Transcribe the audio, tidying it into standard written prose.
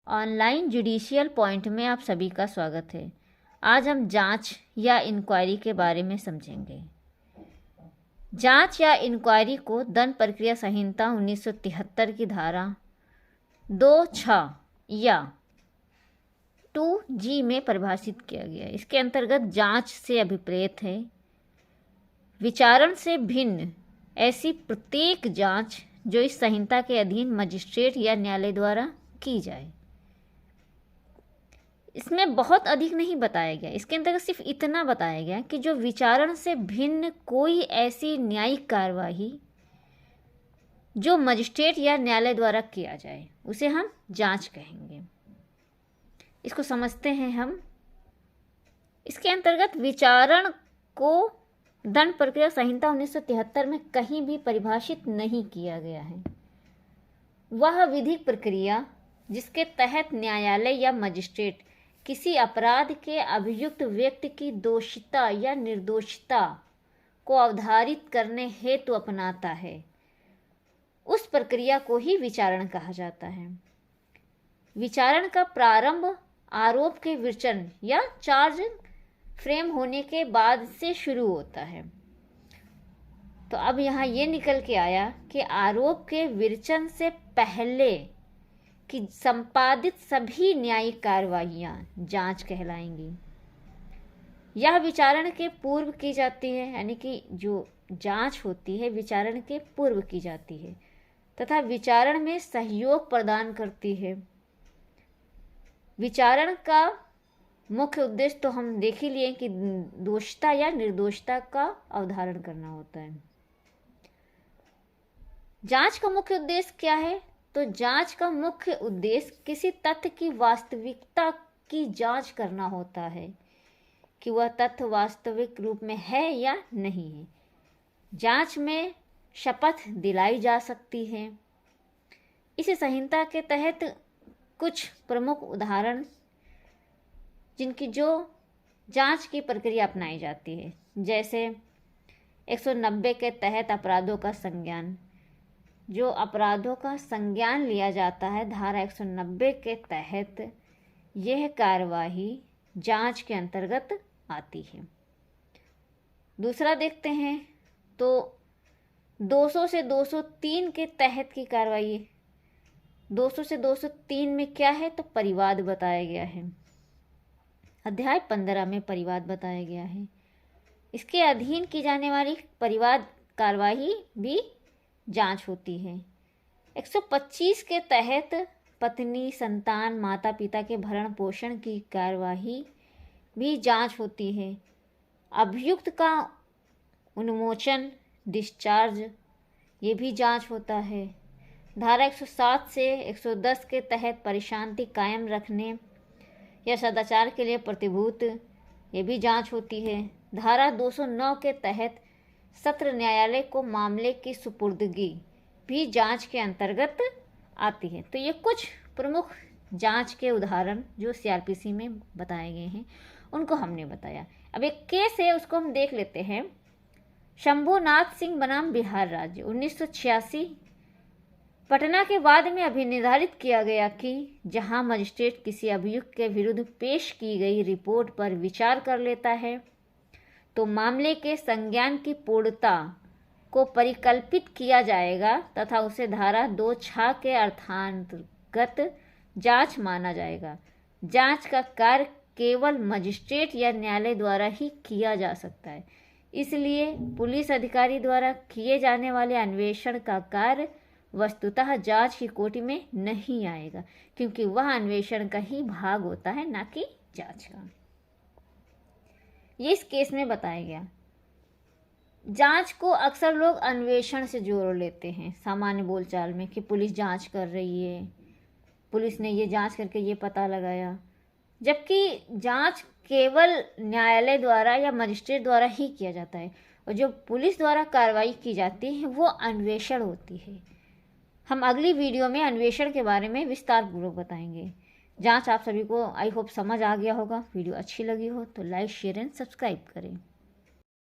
Online judicial point में आप सभी का स्वागत है। आज हम जांच या इंक्वायरी के बारे में समझेंगे। जांच या इंक्वायरी को दंड प्रक्रिया संहिता 1973 की धारा 2(6) या 2G में परिभाषित किया गया है। इसके अंतर्गत जांच से अभिप्रेत है विचारण से भिन्न ऐसी प्रत्येक जांच जो इस संहिता के अधीन मजिस्ट्रेट या न्यायालय द्वारा की जाए। इसमें बहुत अधिक नहीं बताया गया, इसके अंतर्गत सिर्फ इतना बताया गया कि जो विचारण से भिन्न कोई ऐसी न्यायिक कार्यवाही जो मजिस्ट्रेट या न्यायालय द्वारा किया जाए उसे हम जांच कहेंगे। इसको समझते हैं हम। इसके अंतर्गत विचारण को दंड प्रक्रिया संहिता 1973 में कहीं भी परिभाषित नहीं किया गया है। वह विधिक प्रक्रिया जिसके तहत न्यायालय या मजिस्ट्रेट किसी अपराध के अभियुक्त व्यक्ति की दोषिता या निर्दोषिता को अवधारित करने हेतु अपनाता है, उस प्रक्रिया को ही विचारण कहा जाता है। विचारण का प्रारंभ आरोप के विवेचन या चार्ज फ्रेम होने के बाद से शुरू होता है। तो अब यहाँ ये निकल के आया कि आरोप के विवेचन से पहले कि संपादित सभी न्यायिक कार्यवाहियां जांच कहलाएंगी। यह विचारण के पूर्व की जाती है, यानी कि जो जांच होती है विचारण के पूर्व की जाती है तथा विचारण में सहयोग प्रदान करती है। विचारण का मुख्य उद्देश्य तो हम देख ही लिए कि दोषिता या निर्दोषिता का अवधारण करना होता है। जांच का मुख्य उद्देश्य क्या है? तो जांच का मुख्य उद्देश्य किसी तथ्य की वास्तविकता की जांच करना होता है कि वह तथ्य वास्तविक रूप में है या नहीं है। जांच में शपथ दिलाई जा सकती है। इस संहिता के तहत कुछ प्रमुख उदाहरण जिनकी जो जांच की प्रक्रिया अपनाई जाती है, जैसे 190 के तहत अपराधों का संज्ञान, जो अपराधों का संज्ञान लिया जाता है धारा 190 के तहत, यह कार्यवाही जांच के अंतर्गत आती है। दूसरा देखते हैं तो 200 से 203 के तहत की कार्रवाई। 200 से 203 में क्या है? तो परिवाद बताया गया है। अध्याय 15 में परिवाद बताया गया है। इसके अधीन की जाने वाली परिवाद कार्यवाही भी जांच होती है। 125 के तहत पत्नी, संतान, माता पिता के भरण पोषण की कार्यवाही भी जांच होती है। अभियुक्त का उन्मोचन, डिस्चार्ज, ये भी जांच होता है। धारा 107 से 110 के तहत परिशांति कायम रखने या सदाचार के लिए प्रतिभूत, ये भी जांच होती है। धारा 209 के तहत सत्र न्यायालय को मामले की सुपुर्दगी भी जांच के अंतर्गत आती है। तो ये कुछ प्रमुख जांच के उदाहरण जो सीआरपीसी में बताए गए हैं उनको हमने बताया। अब एक केस है उसको हम देख लेते हैं। शंभुनाथ सिंह बनाम बिहार राज्य 1986। पटना के बाद में अभी निर्धारित किया गया कि जहां मजिस्ट्रेट किसी अभियुक्त के विरुद्ध पेश की गई रिपोर्ट पर विचार कर लेता है तो मामले के संज्ञान की पूर्णता को परिकल्पित किया जाएगा तथा उसे धारा 2(6) के अर्थांतर्गत जांच माना जाएगा। जांच का कार्य केवल मजिस्ट्रेट या न्यायालय द्वारा ही किया जा सकता है। इसलिए पुलिस अधिकारी द्वारा किए जाने वाले अन्वेषण का कार्य वस्तुतः जांच की कोटि में नहीं आएगा, क्योंकि वह अन्वेषण का ही भाग होता है, ना कि जांच का। ये इस केस में बताया गया। जांच को अक्सर लोग अन्वेषण से जोड़ लेते हैं सामान्य बोलचाल में कि पुलिस जांच कर रही है, पुलिस ने ये जांच करके ये पता लगाया, जबकि जांच केवल न्यायालय द्वारा या मजिस्ट्रेट द्वारा ही किया जाता है और जो पुलिस द्वारा कार्रवाई की जाती है वो अन्वेषण होती है। हम अगली वीडियो में अन्वेषण के बारे में विस्तार पूर्वक बताएंगे। जांच आप सभी को आई होप समझ आ गया होगा। वीडियो अच्छी लगी हो तो लाइक, शेयर एंड सब्सक्राइब करें।